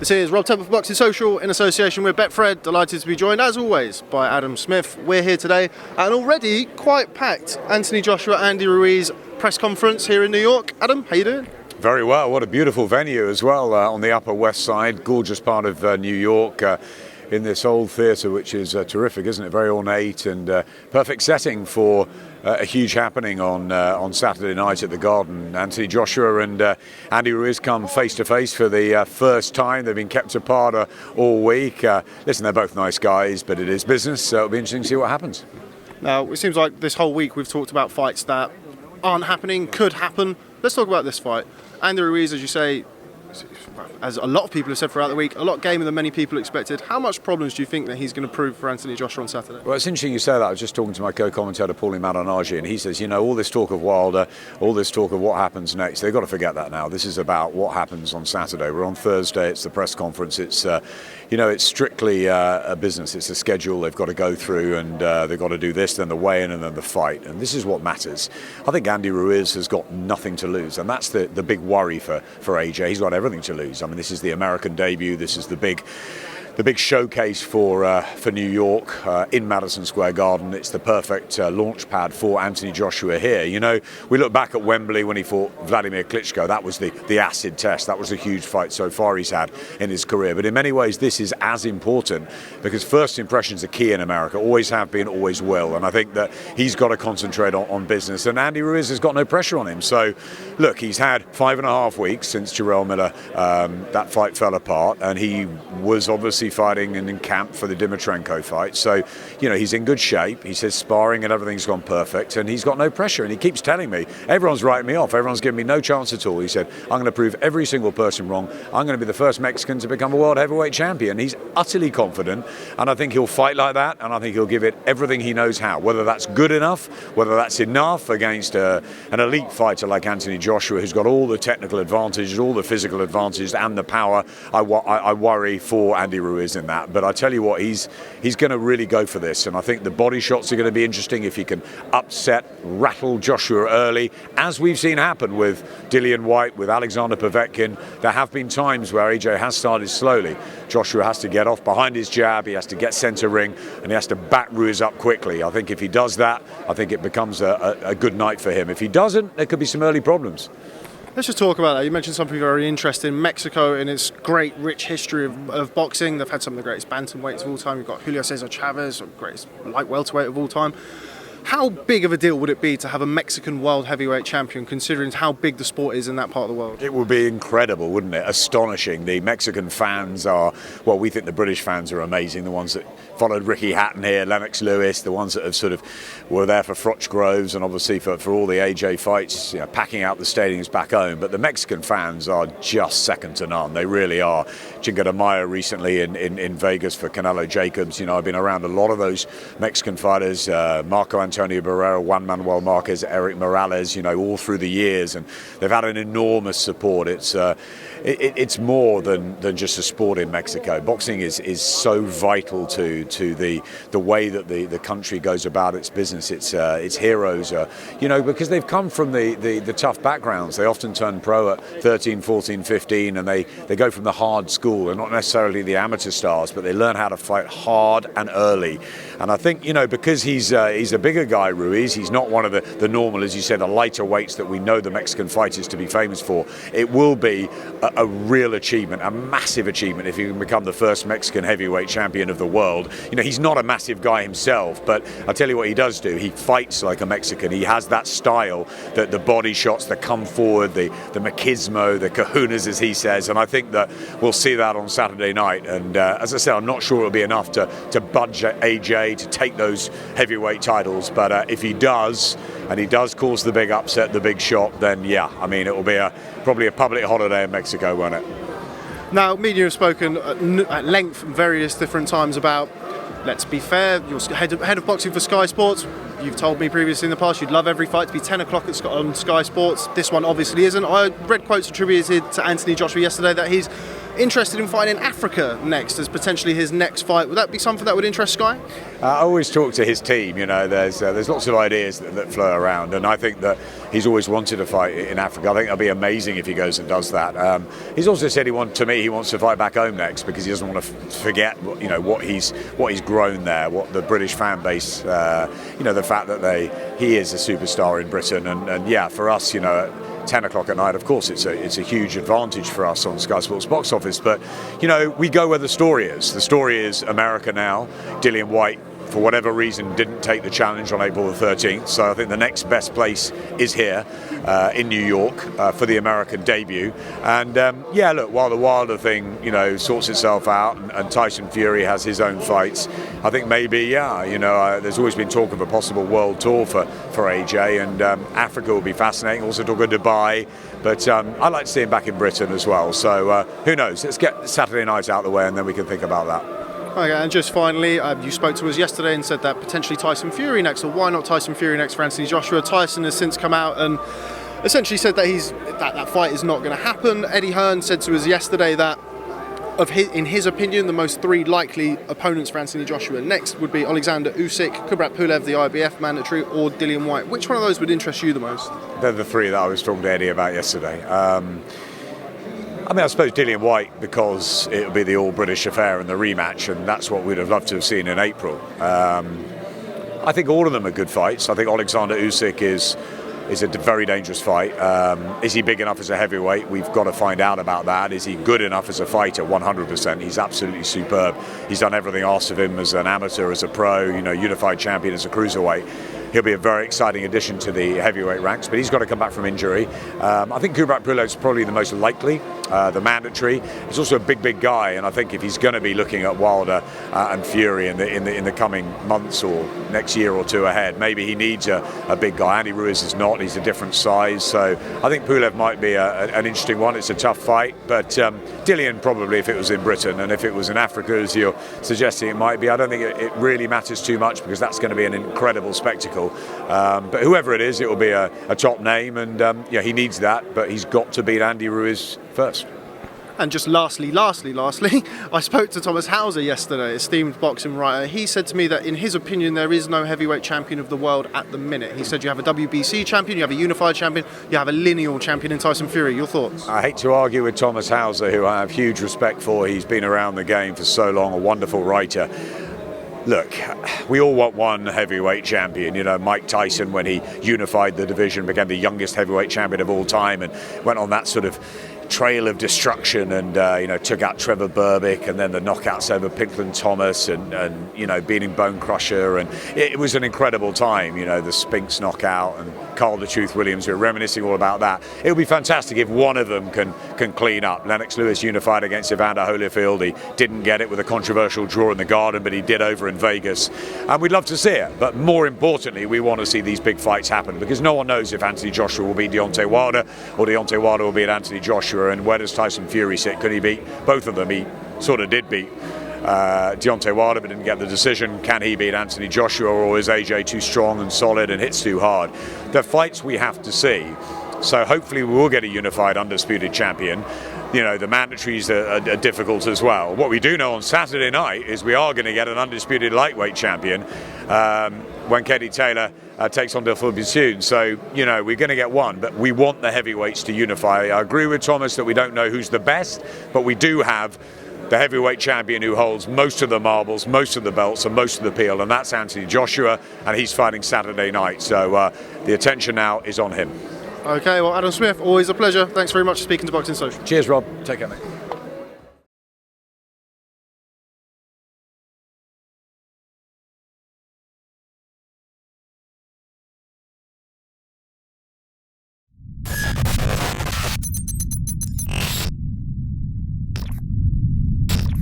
This is Rob Temple for Boxing Social in association with Betfred. Delighted to be joined, as always, by Adam Smith. We're here today at an already quite packed Anthony Joshua, Andy Ruiz press conference here in New York. Adam, how you doing? Very well. What a beautiful venue as well on the Upper West Side. Gorgeous part of New York. In this old theatre, which is terrific, isn't it? Very ornate and perfect setting for a huge happening on Saturday night at the Garden. Anthony Joshua and Andy Ruiz come face to face for the first time. They've been kept apart all week. Listen, they're both nice guys, but it is business, so it'll be interesting to see what happens. Now, it seems like this whole week we've talked about fights that aren't happening, could happen. Let's talk about this fight. Andy Ruiz, as you say, as a lot of people have said throughout the week, a lot gamer than many people expected. How much problems do you think that he's going to prove for Anthony Joshua on Saturday? Well, it's interesting you say that. I was just talking to my co-commentator, Paulie Malignaggi, and he says, you know, all this talk of Wilder, all this talk of what happens next, they've got to forget that now. This is about what happens on Saturday. We're on Thursday, it's the press conference. It's, it's strictly a business. It's a schedule they've got to go through, and they've got to do this, then the weigh-in, and then the fight. And this is what matters. I think Andy Ruiz has got nothing to lose, and that's the big worry for AJ. He's got everything to lose. I mean, this is the American debut. This is the big showcase for New York in Madison Square Garden. It's the perfect launch pad for Anthony Joshua here. You know, we look back at Wembley when he fought Vladimir Klitschko. That was the acid test. That was a huge fight so far he's had in his career. But in many ways, this is as important because first impressions are key in America. Always have been, always will. And I think that he's got to concentrate on business. And Andy Ruiz has got no pressure on him. So, look, he's had 5.5 weeks since Jarrell Miller, that fight fell apart. And he was obviously fighting in camp for the Dimitrenko fight, so he's in good shape. He says sparring and everything's gone perfect, and he's got no pressure. And he keeps telling me, everyone's writing me off, everyone's giving me no chance at all. He said, I'm going to prove every single person wrong. I'm going to be the first Mexican to become a world heavyweight champion. He's utterly confident, and I think he'll fight like that, and I think he'll give it everything he knows how. Whether that's good enough, whether that's enough against an elite fighter like Anthony Joshua, who's got all the technical advantages, all the physical advantages, and the power, I worry for Andy Ruiz in that. But I tell you what, he's going to really go for this, and I think the body shots are going to be interesting if he can upset, rattle Joshua early, as we've seen happen with Dillian Whyte, with Alexander Povetkin. There have been times where AJ has started slowly. Joshua has to get off behind his jab, he has to get centre ring, and he has to back Ruiz up quickly. I think if he does that, I think it becomes a good night for him. If he doesn't, there could be some early problems. Let's just talk about that. You mentioned something very interesting. Mexico, in its great, rich history of boxing, they've had some of the greatest bantamweights of all time. You've got Julio Cesar Chavez, the greatest light welterweight of all time. How big of a deal would it be to have a Mexican world heavyweight champion, considering how big the sport is in that part of the world? It would be incredible, wouldn't it? Astonishing. The Mexican fans are, well, we think the British fans are amazing. The ones that followed Ricky Hatton here, Lennox Lewis, the ones that have sort of were there for Froch Groves and obviously for all the AJ fights, packing out the stadiums back home. But the Mexican fans are just second to none. They really are. Cinco de Mayo recently in Vegas for Canelo Jacobs. I've been around a lot of those Mexican fighters, Marco Antonio Barrera, Juan Manuel Marquez, Eric Morales, all through the years, and they've had an enormous support. It's more than just a sport in Mexico. Boxing is so vital to the way that the country goes about its business. Its heroes are, because they've come from the tough backgrounds. They often turn pro at 13, 14, 15, and they go from the hard school. They're not necessarily the amateur stars, but they learn how to fight hard and early. And I think, because he's a bigger guy, Ruiz, he's not one of the normal, as you said, the lighter weights that we know the Mexican fighters to be famous for. It will be a real achievement, a massive achievement if he can become the first Mexican heavyweight champion of the world. He's not a massive guy himself, but I'll tell you what he does do. He fights like a Mexican. He has that style, that the body shots, the come forward, the machismo, the kahunas, as he says, and I think that we'll see that on Saturday night. And as I said, I'm not sure it'll be enough to budge AJ to take those heavyweight titles, but if he does, and he does cause the big upset, the big shock, then yeah, it will be probably a public holiday in Mexico, won't it? Now, media have spoken at length various different times about, let's be fair, you're head of boxing for Sky Sports. You've told me previously in the past you'd love every fight to be 10 o'clock on Sky Sports. This one obviously isn't. I read quotes attributed to Anthony Joshua yesterday that he's interested in fighting in Africa next as potentially his next fight. Would that be something that would interest Sky? I always talk to his team. There's lots of ideas that flow around, and I think that he's always wanted to fight in Africa. I think it'll be amazing if he goes and does that. He's also said he wants to fight back home next because he doesn't want to forget what he's grown there, what the British fan base, the fact that he is a superstar in Britain, and yeah, for us, at 10 o'clock at night, of course, it's a huge advantage for us on Sky Sports box office. But we go where the story is. The story is America now. Dillian Whyte, for whatever reason, didn't take the challenge on April the 13th. So I think the next best place is here in New York for the American debut. And look, while the Wilder thing, sorts itself out, and Tyson Fury has his own fights, I think maybe, there's always been talk of a possible world tour for AJ, and Africa will be fascinating. Also talk of Dubai, but I'd like to see him back in Britain as well. So who knows? Let's get Saturday night out of the way, and then we can think about that. Okay, and just finally, you spoke to us yesterday and said that potentially Tyson Fury next, or why not Tyson Fury next for Anthony Joshua? Tyson has since come out and essentially said that that fight is not going to happen. Eddie Hearn said to us yesterday that in his opinion, the most three likely opponents for Anthony Joshua next would be Alexander Usyk, Kubrat Pulev, the IBF mandatory, or Dillian Whyte. Which one of those would interest you the most? They're the three that I was talking to Eddie about yesterday. I suppose Dillian Whyte, because it'll be the all-British affair and the rematch, and that's what we'd have loved to have seen in April. I think all of them are good fights. I think Alexander Usyk is a very dangerous fight. Is he big enough as a heavyweight? We've got to find out about that. Is he good enough as a fighter? 100%. He's absolutely superb. He's done everything asked of him as an amateur, as a pro, unified champion, as a cruiserweight. He'll be a very exciting addition to the heavyweight ranks, but he's got to come back from injury. I think Kubrat Pulev is probably the most likely, the mandatory. He's also a big guy, and I think if he's going to be looking at Wilder and Fury in the coming months or next year or two ahead, maybe he needs a big guy. Andy Ruiz is not; he's a different size. So I think Pulev might be an interesting one. It's a tough fight, but Dillian probably if it was in Britain, and if it was in Africa, as you're suggesting it might be. I don't think it really matters too much because that's going to be an incredible spectacle. But whoever it is, it will be a top name, and he needs that, but he's got to beat Andy Ruiz first. And just lastly, I spoke to Thomas Hauser yesterday, esteemed boxing writer. He said to me that in his opinion there is no heavyweight champion of the world at the minute. He said you have a WBC champion, you have a unified champion, you have a lineal champion in Tyson Fury. Your thoughts? I hate to argue with Thomas Hauser, who I have huge respect for. He's been around the game for so long, a wonderful writer. Look, we all want one heavyweight champion. Mike Tyson, when he unified the division, became the youngest heavyweight champion of all time and went on that sort of trail of destruction and took out Trevor Berbick, and then the knockouts over Pinkland Thomas and beating Bone Crusher, and it was an incredible time. The Spinks knockout and Carl the Truth Williams. We're reminiscing all about that. It would be fantastic if one of them can clean up. Lennox Lewis unified against Evander Holyfield. He didn't get it with a controversial draw in the Garden, but he did over in Vegas, and we'd love to see it. But more importantly, we want to see these big fights happen because no one knows if Anthony Joshua will beat Deontay Wilder or Deontay Wilder will beat Anthony Joshua. And where does Tyson Fury sit? Could he beat both of them? He sort of did beat Deontay Wilder, but didn't get the decision. Can he beat Anthony Joshua, or is AJ too strong and solid and hits too hard? They're fights we have to see. So hopefully we will get a unified, undisputed champion. The mandatories are difficult as well. What we do know on Saturday night is we are going to get an undisputed lightweight champion when Katie Taylor takes on Delphine Bissoon. So, we're going to get one, but we want the heavyweights to unify. I agree with Thomas that we don't know who's the best, but we do have the heavyweight champion who holds most of the marbles, most of the belts, and most of the appeal, and that's Anthony Joshua, and he's fighting Saturday night. So the attention now is on him. Okay, well, Adam Smith, always a pleasure. Thanks very much for speaking to Boxing Social. Cheers, Rob. Take care, mate.